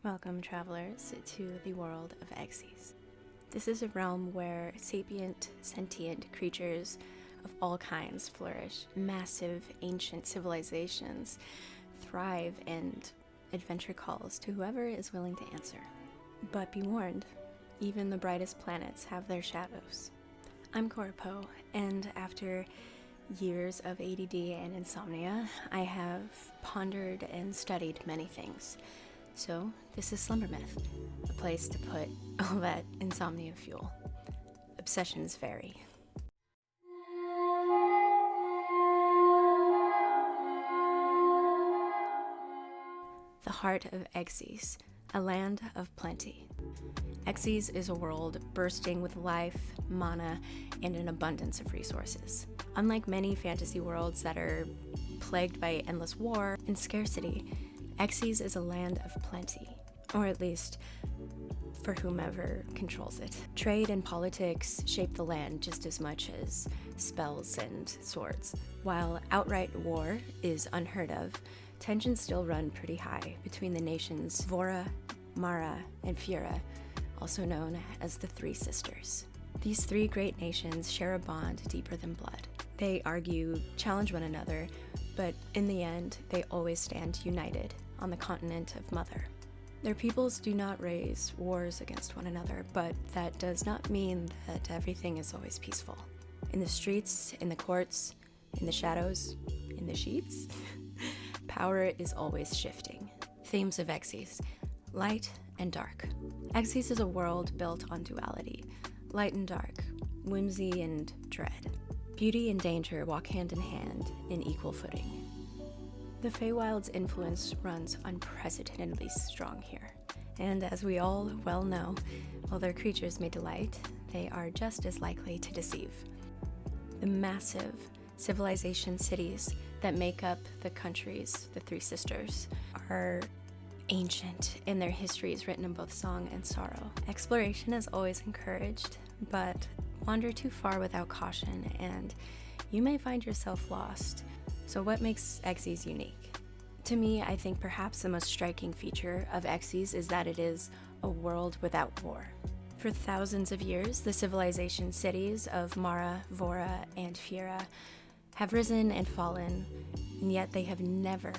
Welcome, travelers, to the world of Aexes. This is a realm where sapient, sentient creatures of all kinds flourish. Massive, ancient civilizations thrive, and adventure calls to whoever is willing to answer. But be warned, even the brightest planets have their shadows. I'm Corpo, and after years of ADD and insomnia, I have pondered and studied many things. So, this is Slumber Myth, a place to put all that insomnia fuel. Obsessions vary. The heart of Aexes, a land of plenty. Aexes is a world bursting with life, mana, and an abundance of resources. Unlike many fantasy worlds that are plagued by endless war and scarcity, Aexes is a land of plenty, or at least for whomever controls it. Trade and politics shape the land just as much as spells and swords. While outright war is unheard of, tensions still run pretty high between the nations Vora, Mara, and Feywild, also known as the Three Sisters. These three great nations share a bond deeper than blood. They argue, challenge one another, but in the end, they always stand united on the continent of Mother. Their peoples do not raise wars against one another, but that does not mean that everything is always peaceful. In the streets, in the courts, in the shadows, in the sheets, power is always shifting. Themes of Aexes: light and dark. Aexes is a world built on duality, light and dark, whimsy and dread. Beauty and danger walk hand in hand in equal footing. The Feywild's influence runs unprecedentedly strong here, and as we all well know, while their creatures may delight, they are just as likely to deceive. The massive civilization cities that make up the countries, the Three Sisters, are ancient, and their history is written in both song and sorrow. Exploration is always encouraged, but wander too far without caution, and you may find yourself lost. So what makes Aexes unique? To me, I think perhaps the most striking feature of Aexes is that it is a world without war. For thousands of years, the civilization cities of Mara, Vora, and Feywild have risen and fallen, and yet they have never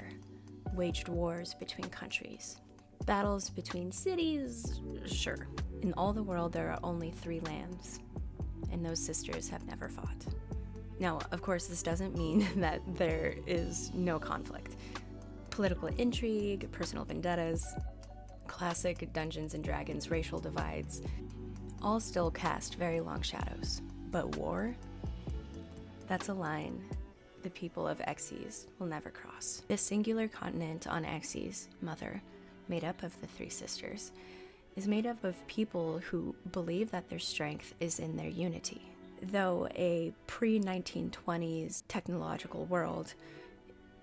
waged wars between countries. Battles between cities, sure. In all the world, there are only 3 lands, and those sisters have never fought. Now, of course, this doesn't mean that there is no conflict. Political intrigue, personal vendettas, classic Dungeons and Dragons racial divides, all still cast very long shadows. But war? That's a line the people of Aexes will never cross. This singular continent on Aexes, Mother, made up of the Three Sisters, is made up of people who believe that their strength is in their unity. Though a pre-1920s technological world,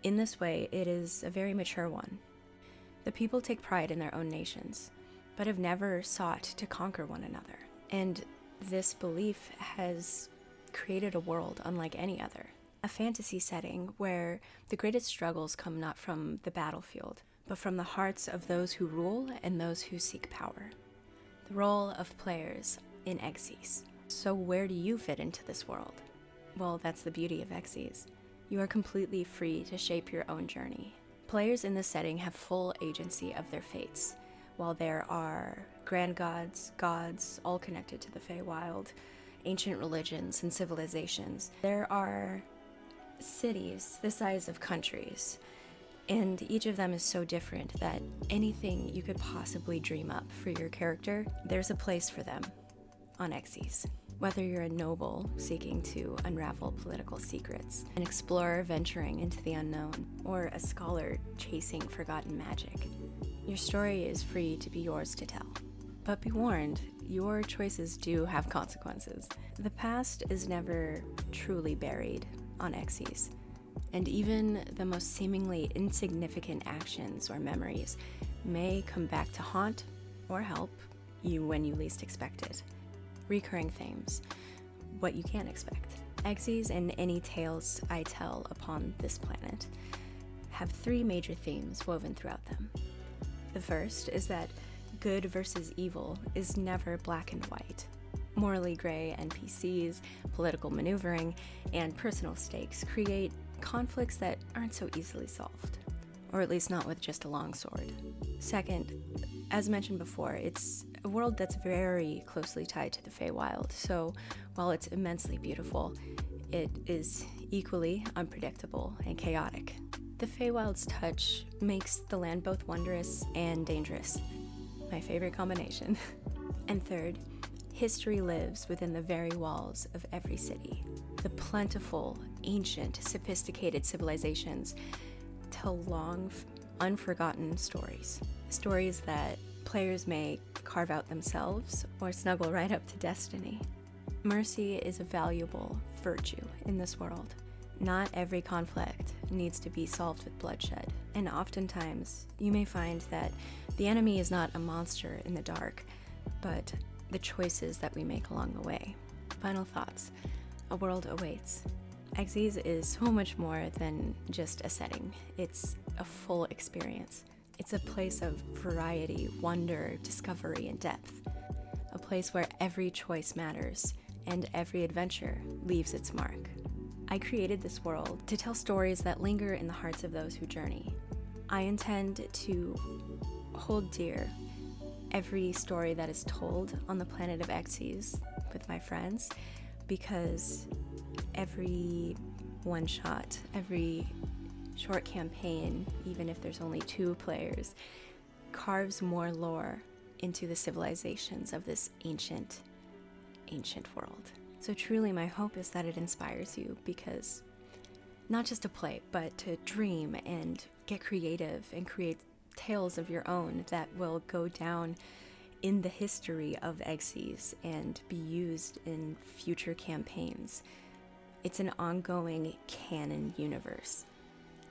in this way it is a very mature one. The people take pride in their own nations, but have never sought to conquer one another. And this belief has created a world unlike any other. A fantasy setting where the greatest struggles come not from the battlefield, but from the hearts of those who rule and those who seek power. The role of players in Aexes. So where do you fit into this world? Well, that's the beauty of Aexes. You are completely free to shape your own journey. Players in this setting have full agency of their fates. While there are grand gods, all connected to the Feywild, ancient religions and civilizations, there are cities the size of countries, and each of them is so different that anything you could possibly dream up for your character, there's a place for them on Aexes. Whether you're a noble seeking to unravel political secrets, an explorer venturing into the unknown, or a scholar chasing forgotten magic, your story is free to be yours to tell. But be warned, your choices do have consequences. The past is never truly buried on Aexes, and even the most seemingly insignificant actions or memories may come back to haunt or help you when you least expect it. Recurring themes, what you can't expect. Aexes and any tales I tell upon this planet have 3 major themes woven throughout them. The The first is that good versus evil is never black and white. Morally gray NPCs, political maneuvering, and personal stakes create conflicts that aren't so easily solved, or at least not with just a long sword. Second, as mentioned before, it's a world that's very closely tied to the Feywild, so while it's immensely beautiful, it is equally unpredictable and chaotic. The Feywild's touch makes the land both wondrous and dangerous. My favorite combination. And third, history lives within the very walls of every city. The plentiful, ancient, sophisticated civilizations tell long, unforgotten stories. Stories that players may carve out themselves or snuggle right up to destiny. Mercy is a valuable virtue in this world. Not every conflict needs to be solved with bloodshed, and oftentimes you may find that the enemy is not a monster in the dark, but the choices that we make along the way. Final thoughts. A world awaits. Aexes is so much more than just a setting. It's a full experience. It's a place of variety, wonder, discovery, and depth. A place where every choice matters and every adventure leaves its mark. I created this world to tell stories that linger in the hearts of those who journey. I intend to hold dear every story that is told on the planet of Aexes with my friends, because every one-shot, every short campaign, even if there's only 2 players, carves more lore into the civilizations of this ancient world. So truly my hope is that it inspires you, because not just to play, but to dream and get creative and create tales of your own that will go down in the history of Aexes and be used in future campaigns. It's an ongoing canon universe.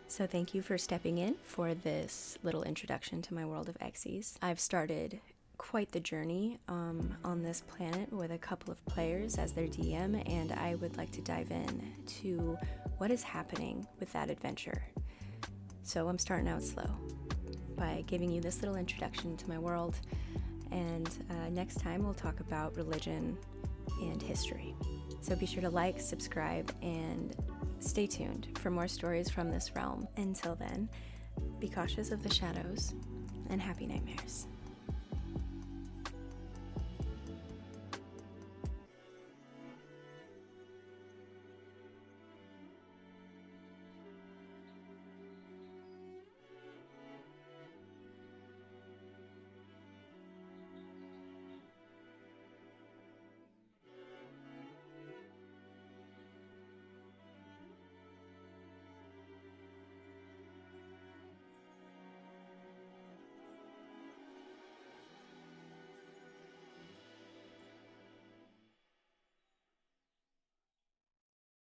So thank you for stepping in for this little introduction to my world of Aexes. I've started quite the journey on this planet with a couple of players as their DM, and I would like to dive in to what is happening with that adventure. So I'm starting out slow by giving you this little introduction to my world, and next time we'll talk about religion and history. So be sure to like, subscribe, and stay tuned for more stories from this realm. Until then, be cautious of the shadows, and happy nightmares.